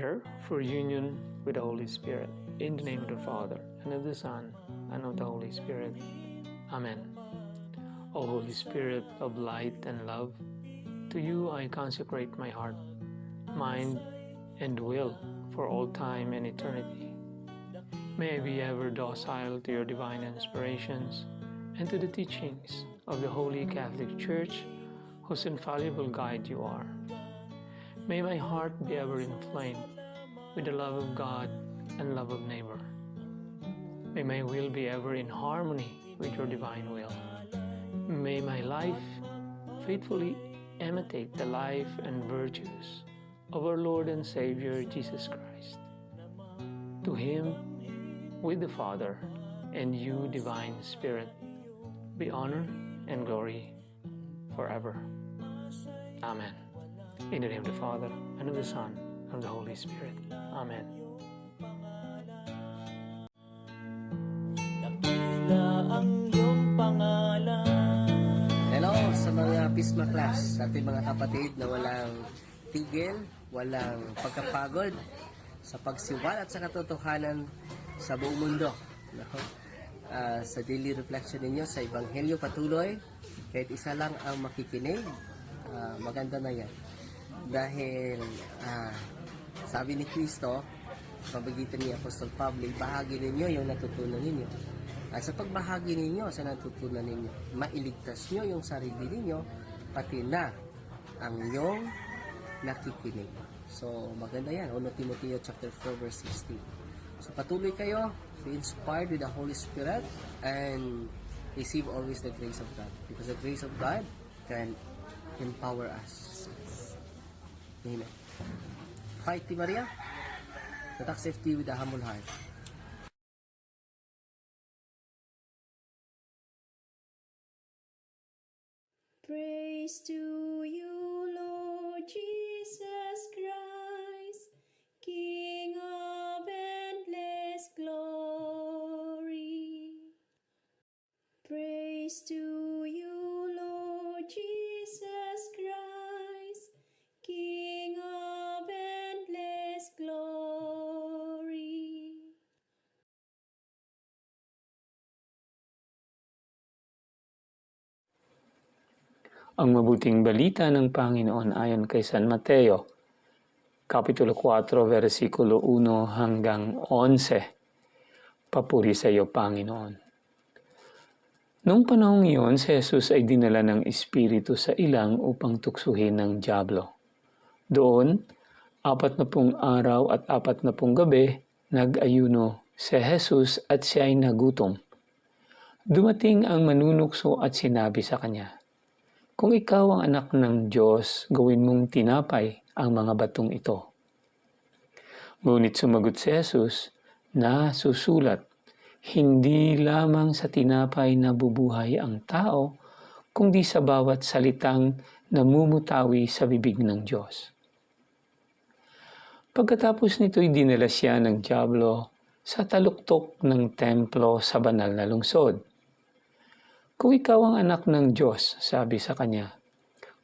Prayer for union with the Holy Spirit. In the name of the Father, and of the Son, and of the Holy Spirit. Amen. O Holy Spirit of light and love, to you I consecrate my heart, mind, and will for all time and eternity. May I be ever docile to your divine inspirations and to the teachings of the Holy Catholic Church, whose infallible guide you are. May my heart be ever inflamed with the love of God and love of neighbor. May my will be ever in harmony with your divine will. May my life faithfully imitate the life and virtues of our Lord and Savior Jesus Christ. To him, with the Father and you, divine Spirit, be honor and glory forever. Amen. In the name of the Father, and of the Son, and of the Holy Spirit. Amen. Hello sa mga Pisma class, sa ating mga kapatid na walang tigil, walang pagkapagod sa pagsiwalat sa katotohanan sa buong mundo. Sa daily reflection ninyo sa Ebanghelyo patuloy, kahit isa lang ang makikinig, maganda na yan. Dahil sabi ni Kristo, pagitan ni Apostol Pablo, bahagi ninyo yung natutunan ninyo. Sa pagbahagi ninyo sa natutunan ninyo, mailigtas nyo yung sarili ninyo, pati na ang iyong nakikinig. So maganda yan, 1 Timoteo chapter 4 verse 16. So patuloy kayo, be inspired with the Holy Spirit, and receive always the grace of God, because the grace of God can empower us. Amen. Fight, Maria. Attack safety with a humble heart. Praise to you, Lord Jesus Christ, King of endless glory. Praise to you, Lord Jesus Christ, King of endless glory. Ang mabuting balita ng Panginoon ayon kay San Mateo, Kapitulo 4, versikulo 1 hanggang 11. Papuri sa iyo, Panginoon. Noong panahong iyon, si Jesus ay dinala ng Espiritu sa ilang upang tuksuhin ng dyablo. Doon, 40 araw at 40 gabi, nag-ayuno si Jesus at siya ay nagutom. Dumating ang manunukso at sinabi sa kanya, "Kung ikaw ang anak ng Diyos, gawin mong tinapay ang mga batong ito." Ngunit sumagot si Jesus, "Nasusulat, hindi lamang sa tinapay nabubuhay ang tao, kundi sa bawat salitang namumutawi sa bibig ng Diyos." Pagkatapos nito'y dinala siya ng dyablo sa taluktok ng templo sa banal na lungsod. "Kung ikaw ang anak ng Diyos," sabi sa kanya,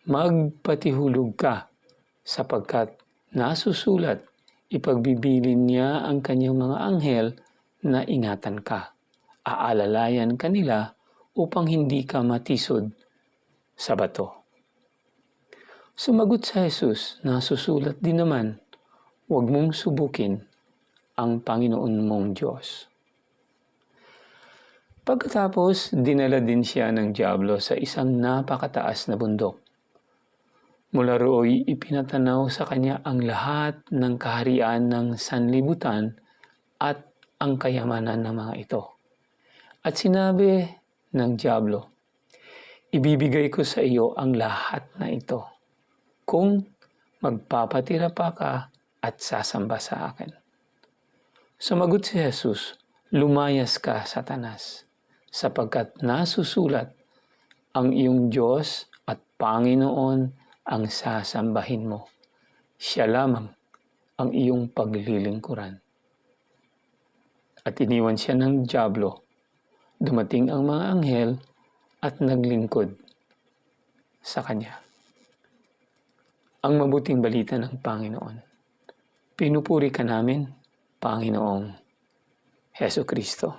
"magpatihulog ka, sapagkat nasusulat, ipagbibilin niya ang kanyang mga anghel na ingatan ka. Aalalayan kanila upang hindi ka matisod sa bato." Sumagot si Jesus, "Nasusulat din naman, huwag mong subukin ang Panginoon mong Diyos." Pagkatapos, dinala din siya ng dyablo sa isang napakataas na bundok. Mula rooy ipinatanaw sa kanya ang lahat ng kaharian ng sanlibutan at ang kayamanan ng mga ito. At sinabi ng dyablo, "Ibibigay ko sa iyo ang lahat na ito, kung magpapatira pa ka at sasamba sa akin." Sumagot si Jesus, "Lumayas ka, Satanas, sapagkat nasusulat, ang iyong Diyos at Panginoon ang sasambahin mo. Siya lamang ang iyong paglilingkuran." At iniwan siya ng dyablo. Dumating ang mga anghel at naglingkod sa kanya. Ang mabuting balita ng Panginoon. Pinupuri ka namin, Panginoong Heso Kristo.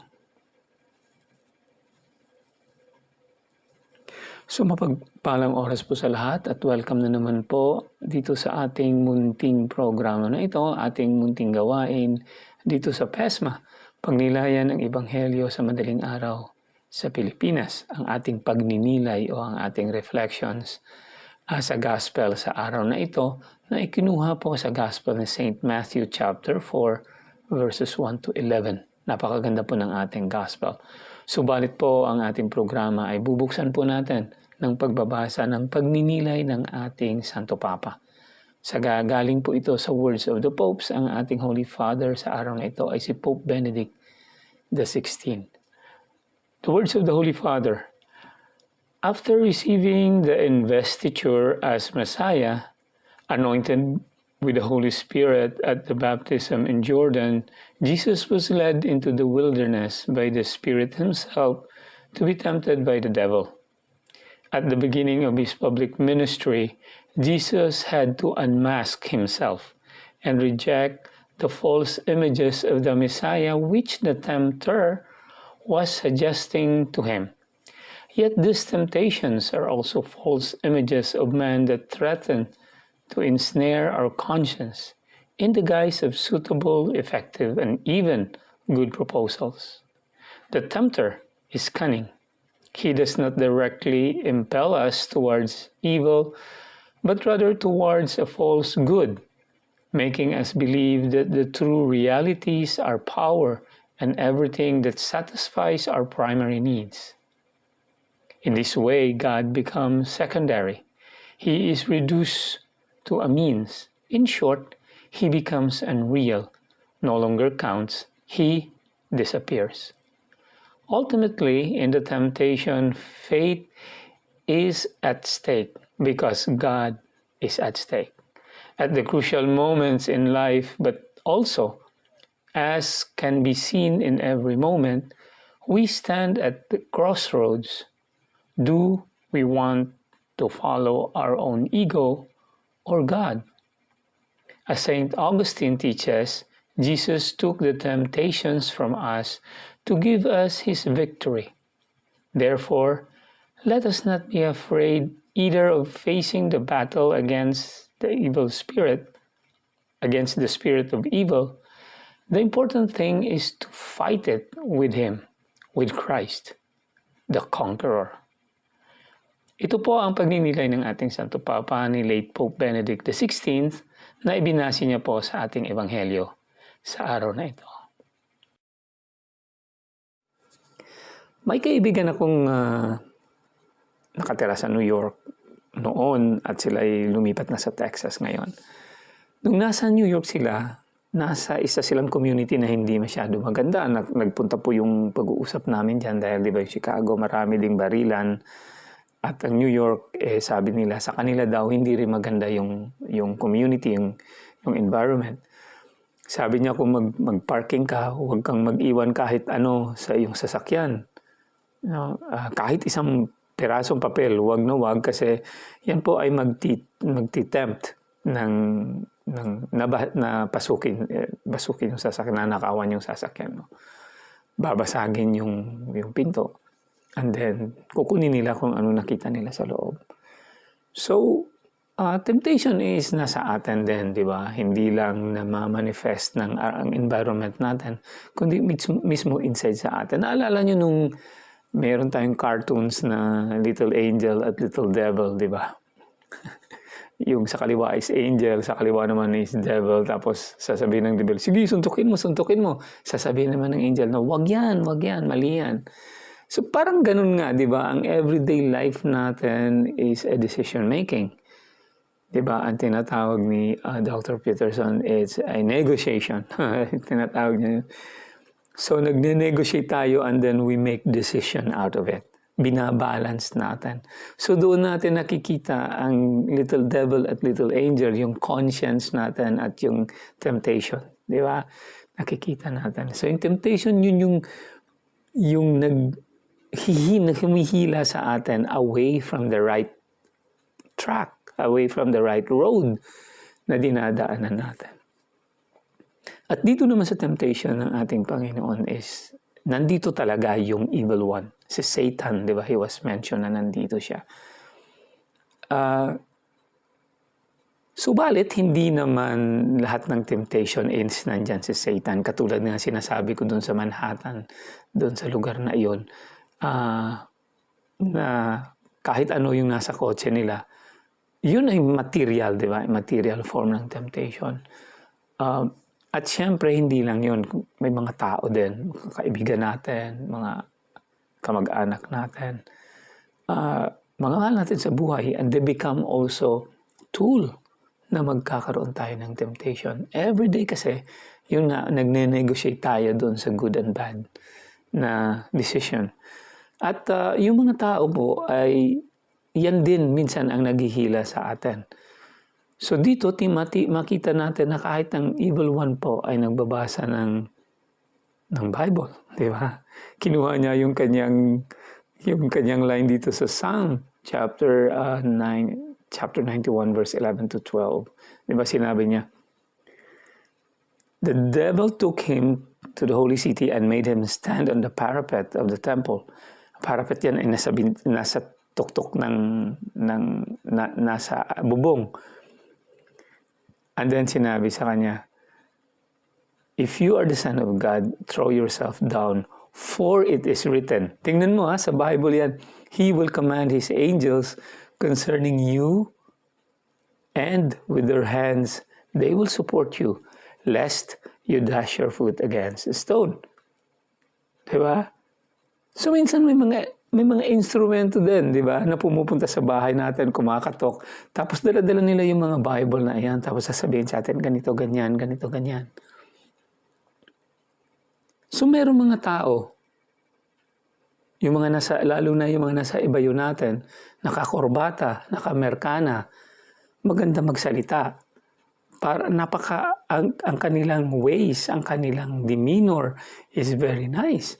So mapagpalang oras po sa lahat at welcome na naman po dito sa ating munting programa na ito, ating munting gawain dito sa PESMA, pagnilayan ng Ebanghelyo sa madaling araw sa Pilipinas, ang ating pagninilay o ang ating reflections sa Gospel sa araw na ito na ikinuha po sa Gospel ni St. Matthew chapter 4 verses 1 to 11. Napakaganda po ng ating Gospel. Subalit po ang ating programa ay bubuksan po natin ng pagbabasa ng pagninilay ng ating Santo Papa. Galing po ito sa Words of the Popes. Ang ating Holy Father sa araw na ito ay si Pope Benedict XVI. The words of the Holy Father. After receiving the investiture as Messiah, anointed with the Holy Spirit at the baptism in Jordan, Jesus was led into the wilderness by the Spirit himself to be tempted by the devil. At the beginning of his public ministry, Jesus had to unmask himself and reject the false images of the Messiah which the tempter was suggesting to him. Yet these temptations are also false images of man that threaten to ensnare our conscience in the guise of suitable, effective, and even good proposals. The tempter is cunning. He does not directly impel us towards evil, but rather towards a false good, making us believe that the true realities are power and everything that satisfies our primary needs. In this way, God becomes secondary. He is reduced to a means. In short, he becomes unreal, no longer counts, he disappears. Ultimately, in the temptation, faith is at stake because God is at stake. At the crucial moments in life, but also, as can be seen in every moment, we stand at the crossroads. Do we want to follow our own ego or God? As St. Augustine teaches, Jesus took the temptations from us to give us his victory. Therefore, let us not be afraid either of facing the battle against the evil spirit, against the spirit of evil. The important thing is to fight it with him, with Christ, the conqueror. Ito po ang pagninilay ng ating Santo Papa ni late Pope Benedict XVI na ibinasi niya po sa ating Ebanghelyo sa araw na ito. May kaibigan akong nakatira sa New York noon at sila ay lumipat na sa Texas ngayon. Nung nasa New York sila, nasa isa silang community na hindi masyado maganda. Nagpunta po yung pag-uusap namin dyan dahil di ba yung Chicago marami ding barilan. At ang New York, sabi nila, sa kanila daw hindi rin maganda yung community, yung environment. Sabi niya kung mag-parking ka, huwag kang mag-iwan kahit ano sa iyong sasakyan. Kahit isang pirasong papel, huwag kasi yan po ay magti-tempt na basukin yung sasakyan, nanakawan yung sasakyan. No? Babasagin yung pinto. And then, kukunin nila kung ano nakita nila sa loob. So, temptation is nasa atin din, di ba? Hindi lang na ma-manifest ng ang environment natin, kundi mismo inside sa atin. Naalala nyo nung meron tayong cartoons na Little Angel at Little Devil, di ba? Yung sa kaliwa is angel, sa kaliwa naman is devil, tapos sasabihin ng devil, sige, suntukin mo. Sasabihin naman ng angel, no, wag yan, mali yan. So parang ganun nga, di ba? Ang everyday life natin is a decision making. Di ba? Ang tinatawag ni Dr. Peterson is a negotiation. Tinatawag niya yun. So nagne-negotiate tayo and then we make decision out of it. Binabalance natin. So doon natin nakikita ang little devil at little angel, yung conscience natin at yung temptation. Di ba? Nakikita natin. So yung temptation, yun yung humihila sa atin away from the right track, away from the right road na dinadaanan natin. At dito naman sa temptation ng ating Panginoon is, nandito talaga yung evil one. Si Satan, di ba? He was mentioned na nandito siya. Subalit, hindi naman lahat ng temptation is nandyan si Satan. Katulad nga sinasabi ko doon sa Manhattan, doon sa lugar na iyon, na kahit ano yung nasa kotse nila, yun ay material, di ba? Material form ng temptation. At syempre, hindi lang yun. May mga tao din, mga kaibigan natin, mga kamag-anak natin, mga mahal natin sa buhay, and they become also tool na magkakaroon tayo ng temptation. Every day kasi, yun nga, nagne-negotiate tayo doon sa good and bad na decision. At yung mga tao po ay, yan din minsan ang naghihila sa atin. So dito, makita natin na kahit ang evil one po ay nagbabasa ng Bible, di ba? Kinuha niya yung kanyang line dito sa Psalm chapter 91 verse 11 to 12. Di ba sinabi niya, "The devil took him to the holy city and made him stand on the parapet of the temple." Parapet yan ay nasa tuktok nasa bubong. And then sinabi sa kanya, "If you are the Son of God, throw yourself down, for it is written." Tingnan mo sa Bible yan. "He will command His angels concerning you, and with their hands they will support you, lest you dash your foot against a stone." Diba? So minsan may mga instrumento din, di ba, na pumupunta sa bahay natin, kumakatok, tapos dala-dala nila yung mga Bible na yan, tapos sasabihin sa atin, ganito, ganyan, ganito, ganyan. So meron mga tao, yung mga lalo na yung mga nasa ibayo natin, nakakorbata, nakamerkana, maganda magsalita. Para ang kanilang ways, ang kanilang demeanor is very nice.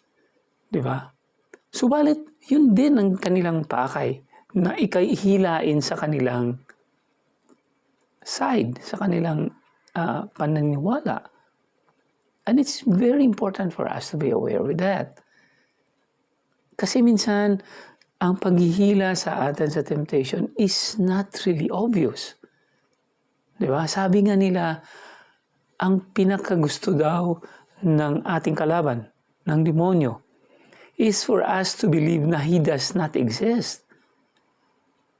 Di ba? Subalit, yun din ang kanilang pakay na ikahilain sa kanilang side, sa kanilang paniniwala. And it's very important for us to be aware with that. Kasi minsan, ang paghihila sa atin sa temptation is not really obvious. Diba? Sabi nga nila, ang pinakagusto daw ng ating kalaban, ng demonyo, is for us to believe na He does not exist.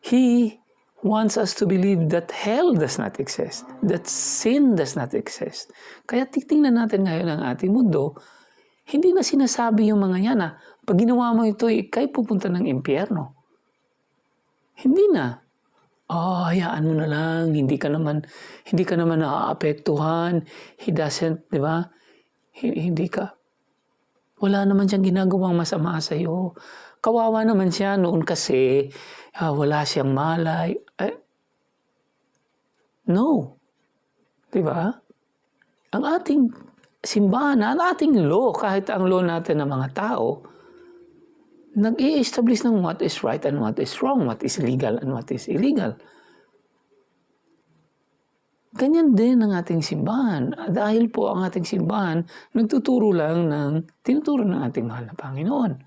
He wants us to believe that hell does not exist, that sin does not exist. Kaya titingnan natin ngayon ang ating mundo, hindi na sinasabi yung mga yan na pag ginawa mo ito, ikay pupunta ng impyerno. Hindi na. Hayaan mo na lang, hindi ka naman naaapektuhan, He doesn't, di ba? Hindi ka. Wala naman siyang ginagawang masama sa iyo. Kawawa naman siya noon kasi wala siyang malay. No. Diba? Ang ating simbahan, ang ating law, kahit ang law natin ng mga tao, nag-i-establish ng what is right and what is wrong, what is legal and what is illegal. Ganyan din ang ating simbahan. Dahil po ang ating simbahan, tinuturo ng ating mahal na Panginoon.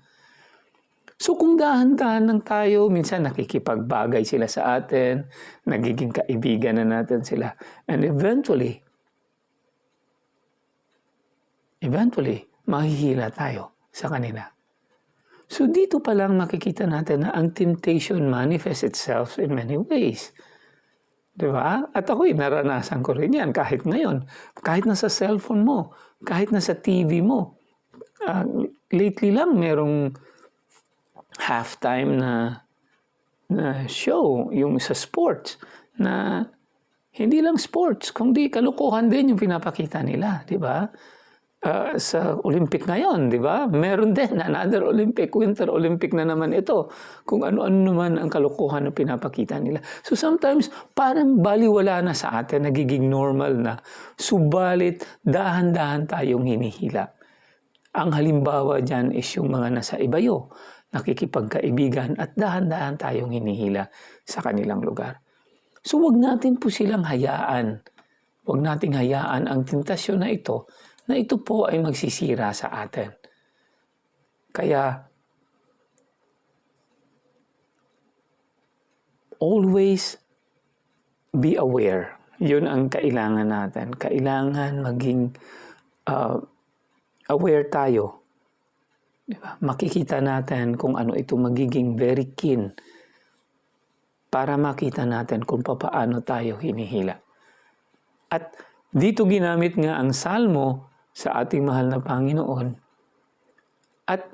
So kung dahan-dahan lang tayo, minsan nakikipagbagay sila sa atin, nagiging kaibigan na natin sila. And eventually, mahihila tayo sa kanila. So dito pa lang makikita natin na ang temptation manifests itself in many ways. Diba? At ako'y naranasan ko rin yan kahit ngayon. Kahit nasa cellphone mo, kahit nasa TV mo. Lately lang merong halftime na show, yung sa sports, na hindi lang sports, kundi kalukuhan din yung pinapakita nila. Diba? Sa Olympic ngayon, di ba? Meron din another Olympic, Winter Olympic na naman ito. Kung ano-ano naman ang kalokohan na pinapakita nila. So sometimes, parang baliwala na sa atin, nagiging normal na. Subalit, dahan-dahan tayong hinihila. Ang halimbawa dyan is yung mga nasa ibayo, nakikipagkaibigan at dahan-dahan tayong hinihila sa kanilang lugar. So wag natin po silang hayaan Huwag nating hayaan ang tentasyon na ito po ay magsisira sa atin. Kaya, always be aware. Yun ang kailangan natin. Kailangan maging aware tayo. Diba? Makikita natin kung ano ito, magiging very keen para makita natin kung paano tayo hinihila. At dito ginamit nga ang salmo sa ating mahal na Panginoon. At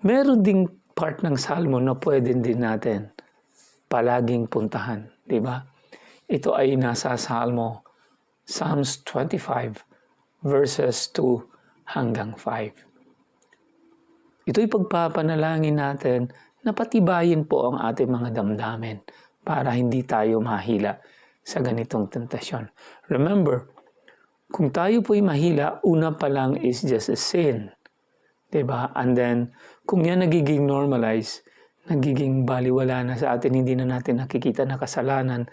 meron ding part ng salmo na pwede din natin palaging puntahan. Diba? Ito ay nasa salmo, Psalms 25 verses 2 hanggang 5. Ito'y pagpapanalangin natin na patibayin po ang ating mga damdamin para hindi tayo mahila sa ganitong tentasyon. Remember, kung tayo po'y mahila, una pa lang is just a sin. Diba? And then, kung yan nagiging normalize, nagiging baliwala na sa atin, hindi na natin nakikita na kasalanan,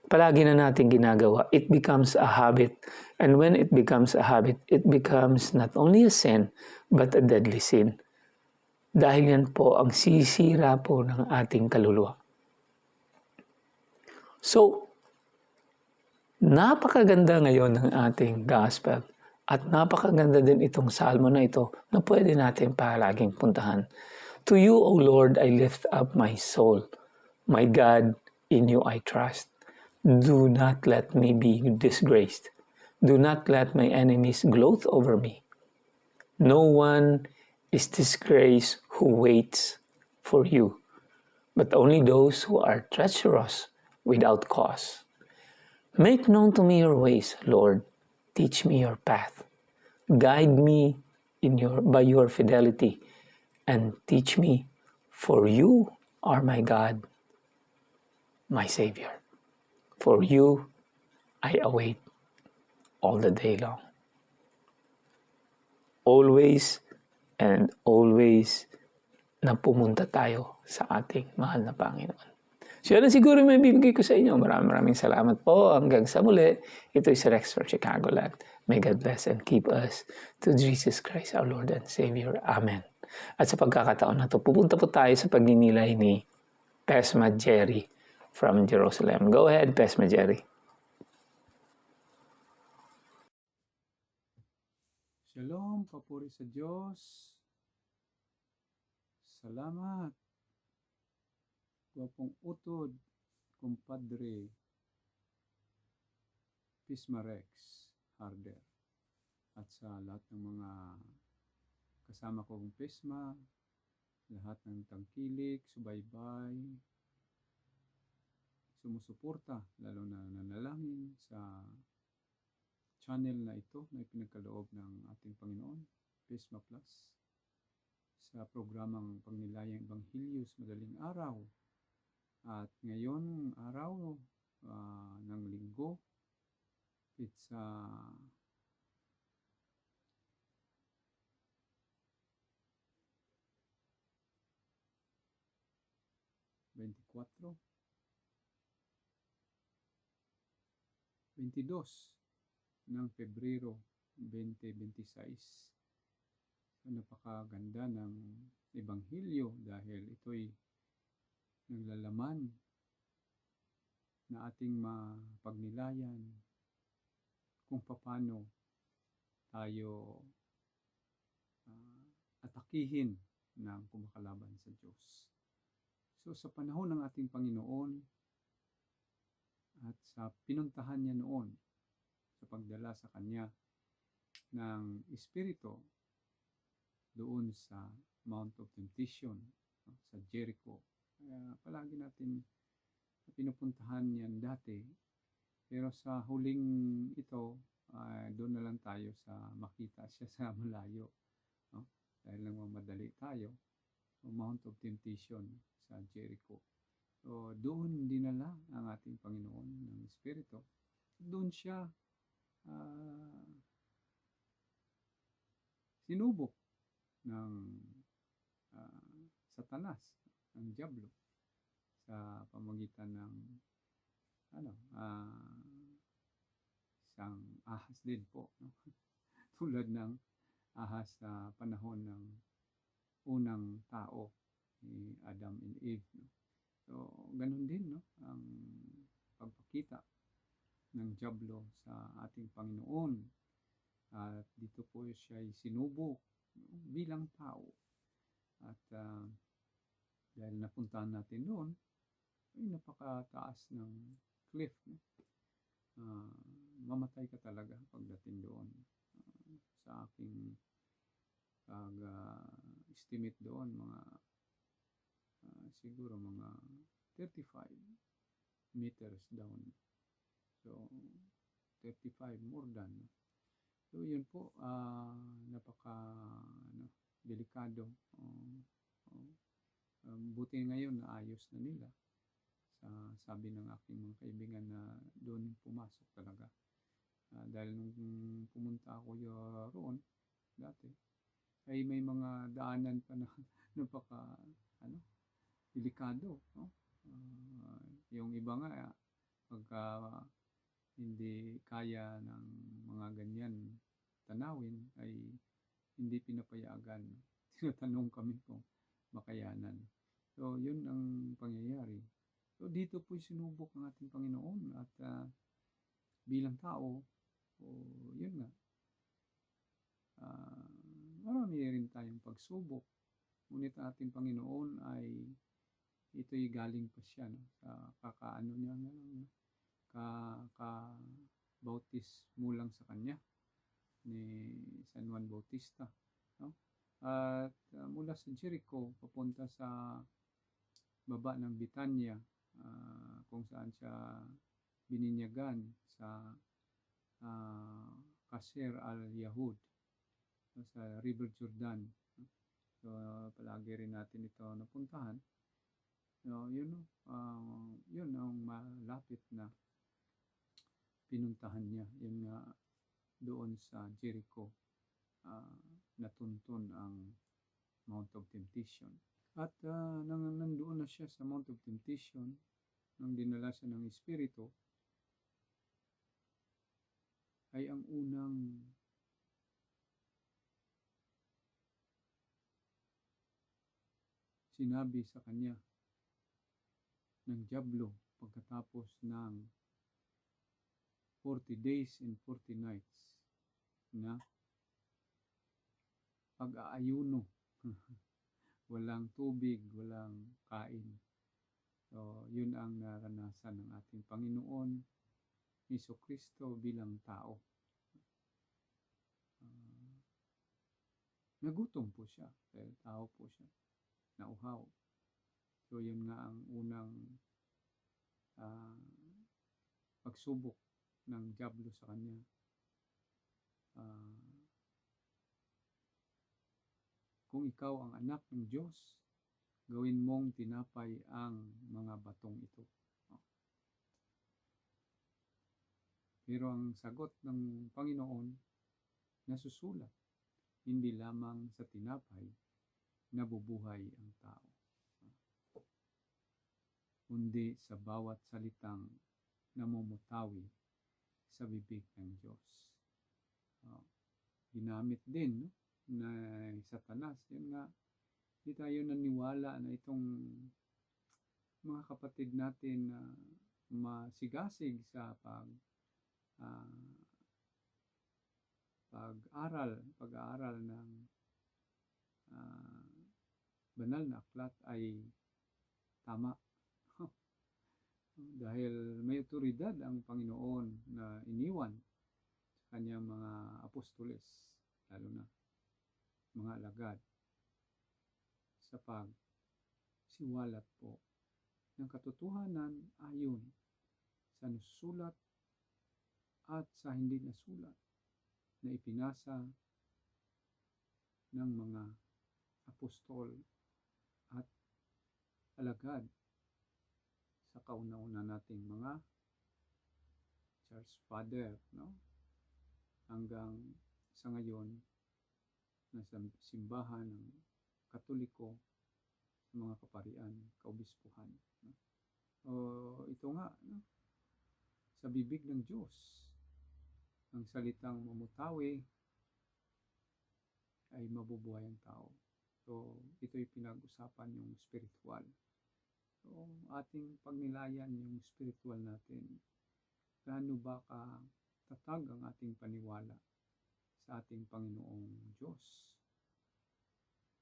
palagi na natin ginagawa, it becomes a habit. And when it becomes a habit, it becomes not only a sin, but a deadly sin. Dahil yan po ang sisira po ng ating kaluluwa. So, napakaganda ngayon ng ating gospel at napakaganda din itong salmo na ito na pwede natin palaging puntahan. To you, O Lord, I lift up my soul. My God, in you I trust. Do not let me be disgraced. Do not let my enemies gloat over me. No one is disgraced who waits for you, but only those who are treacherous without cause. Make known to me your ways, Lord. Teach me your path. Guide me by your fidelity, and teach me, for you are my God, my Savior. For you I await all the day long. Always and always na pumunta tayo sa ating mahal na Panginoon. So yan siguro may bibigay ko sa inyo. Maraming salamat po. Hanggang sa muli, ito is Rex from Chicago Land. May God bless and keep us to Jesus Christ, our Lord and Savior. Amen. At sa pagkakataon na ito, pupunta po tayo sa pagninilay ni Pesma Jerry from Jerusalem. Go ahead, Pesma Jerry. Shalom, papuri sa Diyos. Salamat. Gwapong utod, kumpadre, Pesma Rex Harder. At sa lahat ng mga kasama kong Pesma, lahat ng tangkilik, subaybay, sumusuporta, lalo na nanalangin sa channel na ito na ipinagkaloob ng ating Panginoon, Pesma Plus, sa programang Pagnilayang Ebanghelyo sa Madaling Araw. At ngayon araw ng linggo, it's 22 ng Pebrero 2026. Napakaganda ng Ebanghelyo dahil ito'y naglalaman na ating mapagnilayan kung paano tayo atakihin ng kumakalaban sa Diyos. So sa panahon ng ating Panginoon at sa pinuntahan niya noon sa pagdala sa Kanya ng Espiritu doon sa Mount of Temptation, sa Jericho. Kaya palagi natin pinupuntahan yan dati. Pero sa huling ito, doon na lang tayo sa makita siya sa malayo. No? Dahil nagmamadali tayo. So, Mount of Temptation sa Jericho. So, doon dinala ang ating Panginoon ng Espiritu. Doon siya sinubok ng Satanas, ng Diablo, sa pamagitan ng isang ahas din po, no? Tulad ng ahas sa panahon ng unang tao, ni Adam and Eve, no? So, ganun din, no, ang pagpakita ng dyablo sa ating Panginoon. At dito po siya ay sinubok, no, bilang tao. At dahil napuntahan natin doon, ay napakataas ng cliff, no? Mamatay ka talaga pagdating doon. Sa aking estimate doon, mga siguro mga 35 meters down. So, 35 more than. So, yun po, napaka delikado. Buti ngayon naayos na nila. Sabi ng aking mga kaibigan na doon pumasok talaga. Dahil nung pumunta ako roon dati, ay may mga daanan pa na napaka delikado, no? Yung iba nga pagka hindi kaya ng mga ganyan tanawin ay hindi pinapayagan. Tinatanong kami kung makayanan. So yun ang pangyayari. So dito po sinubok ang ating Panginoon at bilang tao, yun nga, marami rin tayong pagsubok. Ngunit ang ating Panginoon ay ito'y galing pa siya, no, sa kakaano niya nga lang, bautismo lang sa kanya ni San Juan Bautista, no? At mula sa Jericho papunta sa baba ng Bitanya, kung saan siya bininyagan sa Qasr al-Yahud, sa River Jordan. So palagi rin natin ito napuntahan. So, yun ang malapit na pinuntahan niya. Yun nga doon sa Jericho, natuntun ang Mount of Temptation. At nandoon na siya sa Mount of Temptation, nang dinala siya ng Espiritu, ay ang unang sinabi sa kanya ng dyablo pagkatapos ng 40 days and 40 nights na pag-aayuno. Walang tubig, walang kain. So, yun ang naranasan ng ating Panginoon Jesucristo bilang tao. Nagutom po siya, dahil tao po siya, nauhaw. So, yun nga ang unang pagsubok ng dyablo sa kanya. Kung ikaw ang anak ng Diyos, gawin mong tinapay ang mga batong ito. Pero ang sagot ng Panginoon, nasusulat, hindi lamang sa tinapay nabubuhay ang tao, kundi sa bawat salitang namumutawi sa bibig ng Diyos. Ginamit din, no, na Satanas. Yun nga, hindi tayo naniwala na itong mga kapatid natin na masigasig sa pag-aaral ng banal na aklat ay tama. Dahil may otoridad ang Panginoon na iniwan sa kanyang mga apostoles, lalo na mga alagad, sa pagsiwalat po ng katotohanan ayon sa nasusulat at sa hindi nasulat na ipinasa ng mga apostol at alagad sa kauna-una nating mga church father, no? Hanggang sa ngayon nasa simbahan ng Katoliko sa mga kaparian, kaobispuhan, no? Ito nga, no? Sa bibig ng Diyos ang salitang mamutawi ay mabubuhay ang tao. So, ito'y pinag-usapan yung spiritual. So, ating pagnilayan yung spiritual natin. Gaano ba katatag ang ating paniwala sa ating Panginoong Diyos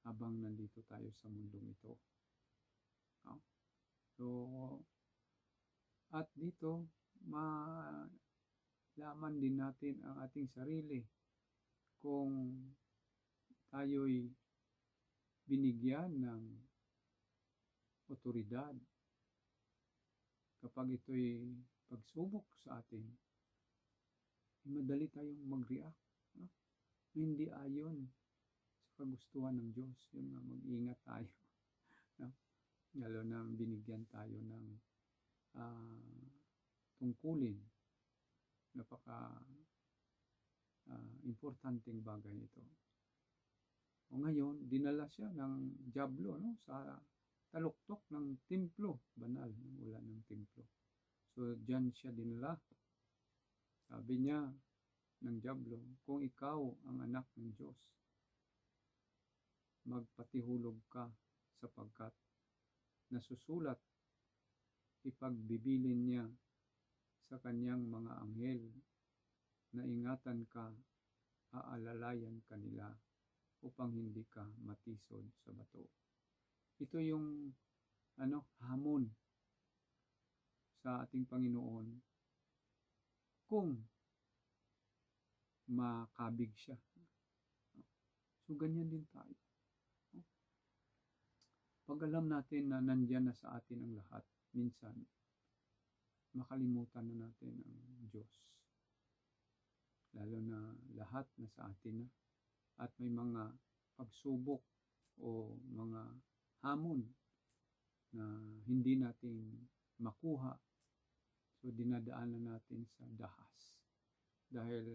habang nandito tayo sa mundong ito. No? So, at dito, malaman din natin ang ating sarili kung tayo'y binigyan ng otoridad kapag ito'y pagsubok sa atin, madali tayong mag-react. No? Hindi ayon sa kagustuhan ng Diyos. Yun nga, mag-ingat tayo. No? Lalo na binigyan tayo ng tungkulin. Napaka importanteng bagay ito. O ngayon, dinala siya ng dyablo, no? Sa taluktok ng templo, banal, ng ulan ng templo. So, diyan siya dinala. Sabi niya ng dyablo, kung ikaw ang anak ng Diyos, magpatihulog ka sapagkat nasusulat, ipagbibilin niya sa kanyang mga anghel na ingatan ka, aalalayan kanila upang hindi ka matisod sa bato. Ito yung hamon sa ating Panginoon kung makabig siya. So, ganyan din tayo. Pag alam natin na nandyan na sa atin ang lahat, minsan, makalimutan na natin ang Diyos. Lalo na lahat na sa atin na. At may mga pagsubok o mga hamon na hindi natin makuha. So, dinadaanan natin sa dahas. Dahil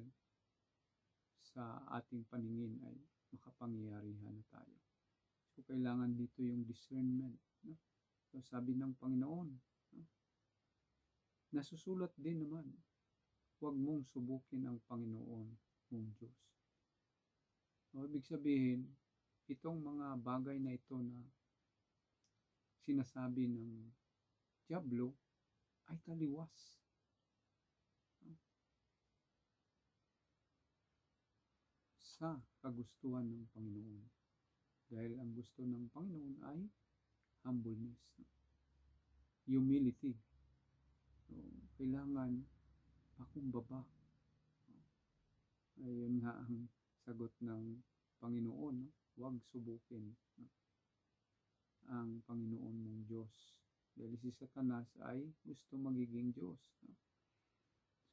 sa ating paningin ay makapangyarihan na tayo. So, kailangan dito yung discernment. No? So, sabi ng Panginoon, no? Nasusulat din naman, huwag mong subukin ang Panginoon mong Diyos. So, ibig sabihin, itong mga bagay na ito na sinasabi ng dyablo ay taliwas. Sa kagustuhan ng Panginoon. Dahil ang gusto ng Panginoon ay humbleness. Humility. So, kailangan pakumbaba. Ayun nga ang sagot ng Panginoon. No? Huwag subukin ang Panginoon mong Diyos. Dahil si Satanas ay gusto magiging Diyos. No?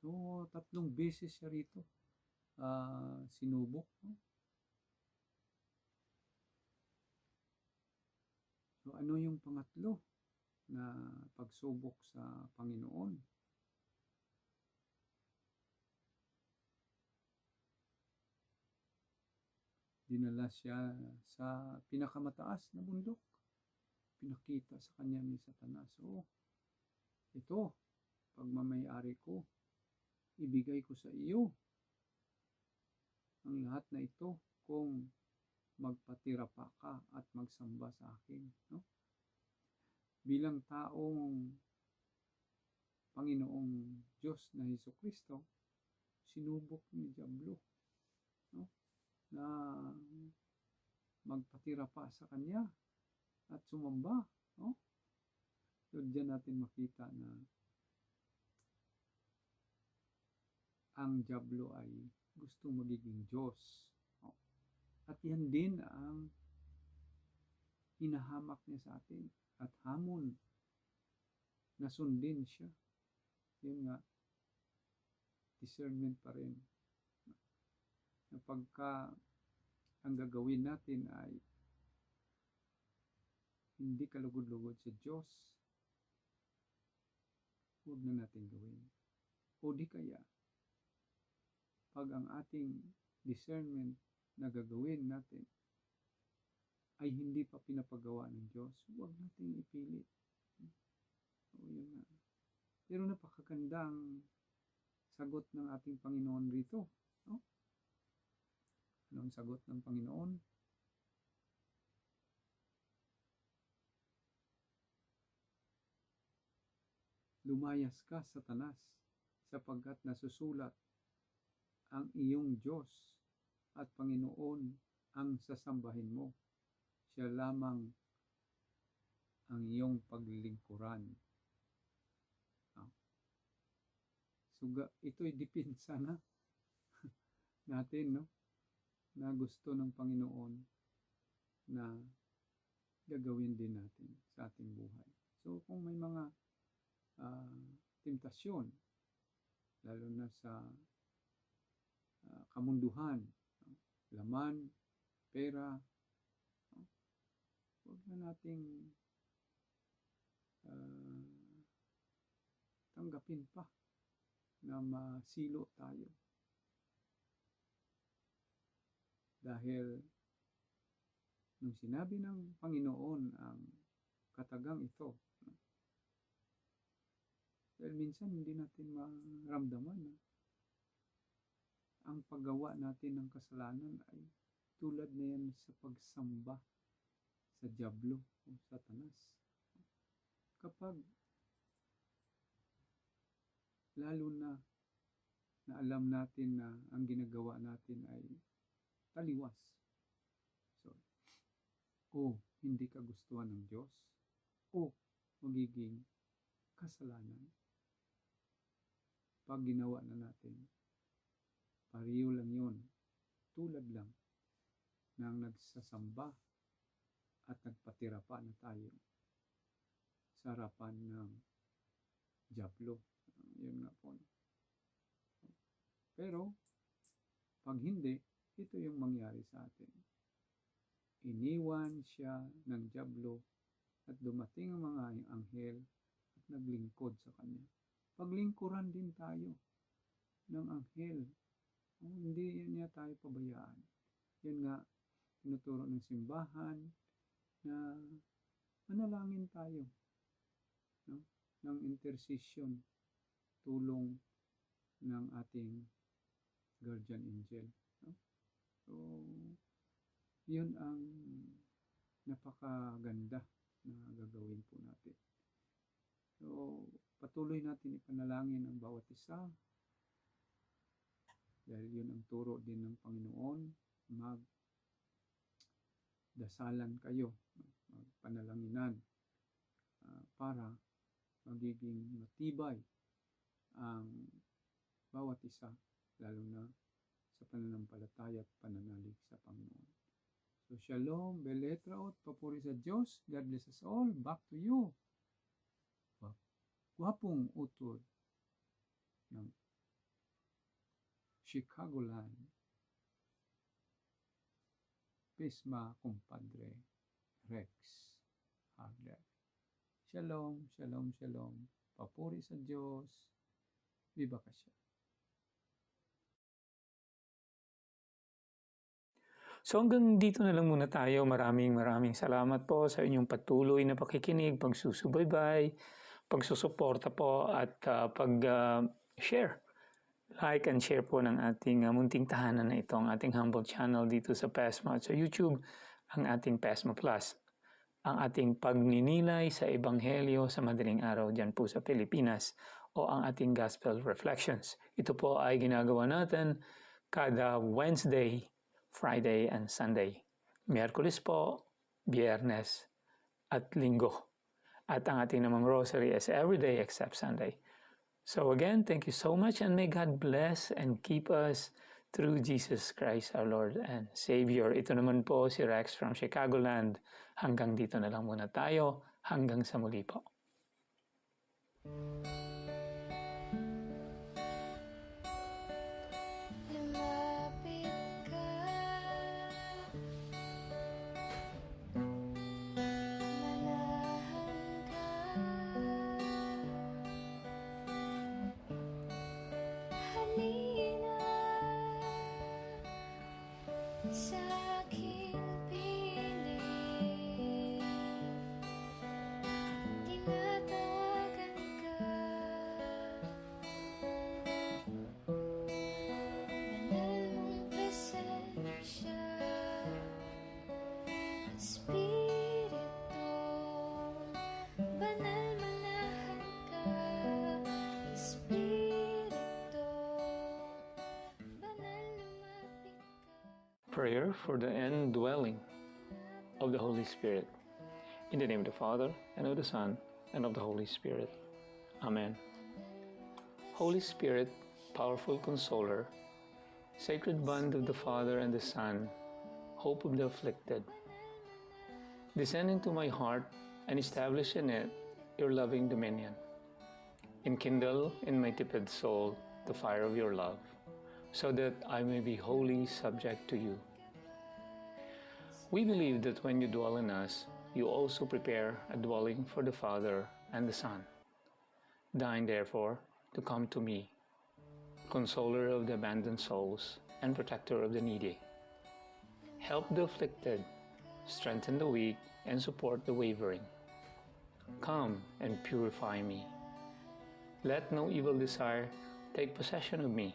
So, 3 beses siya rito sinubok. No? So, ano yung pangatlo na pagsubok sa Panginoon? Dinala siya sa pinakamataas na bundok. Pinakita sa kanya ni Satanas, ito, pagmamayari ko, ibigay ko sa iyo ang lahat na ito kung magpatira pa ka at magsamba sa akin. No? Bilang taong Panginoong Diyos na Hesukristo, sinubok ni Diablo, no? Na magpatira pa sa kanya at sumamba. No? So, diyan natin makita na ang Diablo ay gusto magiging Diyos. No? At yan din ang hinahamak niya sa atin at hamon na sundin siya. Yun nga, discernment pa rin. Na pagka ang gagawin natin ay hindi kalugod-lugod sa Diyos, huwag na natin gawin. O di kaya, pag ang ating discernment na gagawin natin ay hindi pa pinapagawa ng Diyos, huwag natin ipilit. O yun na. Pero napakagandang sagot ng ating Panginoon rito? No? Anong sagot ng Panginoon? Lumayas ka, Satanas, sapagkat nasusulat, ang iyong Diyos at Panginoon ang sasambahin mo. Siya lamang ang iyong paglilingkuran. So, ito'y dipinsa na natin, no? Na gusto ng Panginoon na gagawin din natin sa ating buhay. So, kung may mga temptasyon, lalo na sa kamunduhan, laman, pera, huwag na nating tanggapin pa na masilo tayo. Dahil nung sinabi ng Panginoon ang katagang ito, dahil minsan hindi natin maramdaman na ang paggawa natin ng kasalanan ay tulad na yan sa pagsamba sa dyablo o Satanas. Kapag lalo na alam natin na ang ginagawa natin ay taliwas. So, o hindi kagustuhan ng Diyos, o magiging kasalanan. Pag ginawa na natin, pariyo lang yun, tulad lang ng nagsasamba at nagpatira pa na tayo sa harapan ng dyablo. Yun nga po. Pero, pag hindi, ito yung mangyari sa atin. Iniwan siya ng dyablo at dumating ang mga anghel at naglingkod sa kanya. Paglingkuran din tayo ng anghel. Hindi niya tayo pabayaan. Yan nga, tinuturo ng simbahan na manalangin tayo, no? Ng intercession, tulong ng ating guardian angel. No? So, yun ang napakaganda na gagawin po natin. So, patuloy natin ipanalangin ang bawat isa. Dahil yun ang turo din ng Panginoon, magdasalan kayo, magpanalanginan para magiging matibay ang bawat isa, lalo na sa pananampalataya at pananalig sa Panginoon. So, shalom, beletraot, papuri sa Diyos, God bless us all, back to you. Gwapong utod ng Chicagoland, Pisma Compadre Rex Harder. Shalom, shalom, shalom. Papuri sa Diyos. Viva ka siya. So hanggang dito na lang muna tayo. Maraming salamat po sa inyong patuloy na pakikinig, pagsusubaybay, pagsusuporta po at pag-share. Like and share po ng ating munting tahanan na ito, ang ating humble channel dito sa PESMA at sa YouTube, ang ating PESMA Plus. Ang ating pagninilay sa Ebanghelyo sa madaling araw dyan po sa Pilipinas o ang ating Gospel Reflections. Ito po ay ginagawa natin kada Wednesday, Friday, and Sunday. Miyerkules po, Biyernes, at Linggo. At ang ating namang rosary is every day except Sunday. So again, thank you so much and may God bless and keep us through Jesus Christ our Lord and Savior. Ito naman po si Rex from Chicagoland. Hanggang dito na lang muna tayo. Hanggang sa muli po. Sa aking piling, tinatawagan ka. prayer for the indwelling of the Holy Spirit. In the name of the Father, and of the Son, and of the Holy Spirit. Amen. Holy Spirit, powerful consoler, sacred bond of the Father and the Son, hope of the afflicted, descend into my heart and establish in it your loving dominion. Enkindle in my tepid soul the fire of your love, so that I may be wholly subject to you. We believe that when you dwell in us, you also prepare a dwelling for the Father and the Son. Deign, therefore, to come to me, consoler of the abandoned souls and protector of the needy. Help the afflicted, strengthen the weak, and support the wavering. Come and purify me. Let no evil desire take possession of me.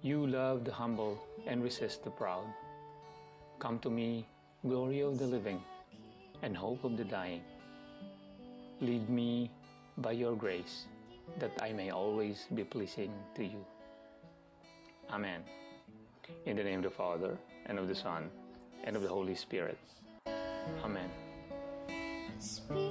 You love the humble and resist the proud. Come to me, glory of the living and hope of the dying. Lead me by your grace, that I may always be pleasing to you. Amen. In the name of the Father, and of the Son, and of the Holy Spirit. Amen. Spirit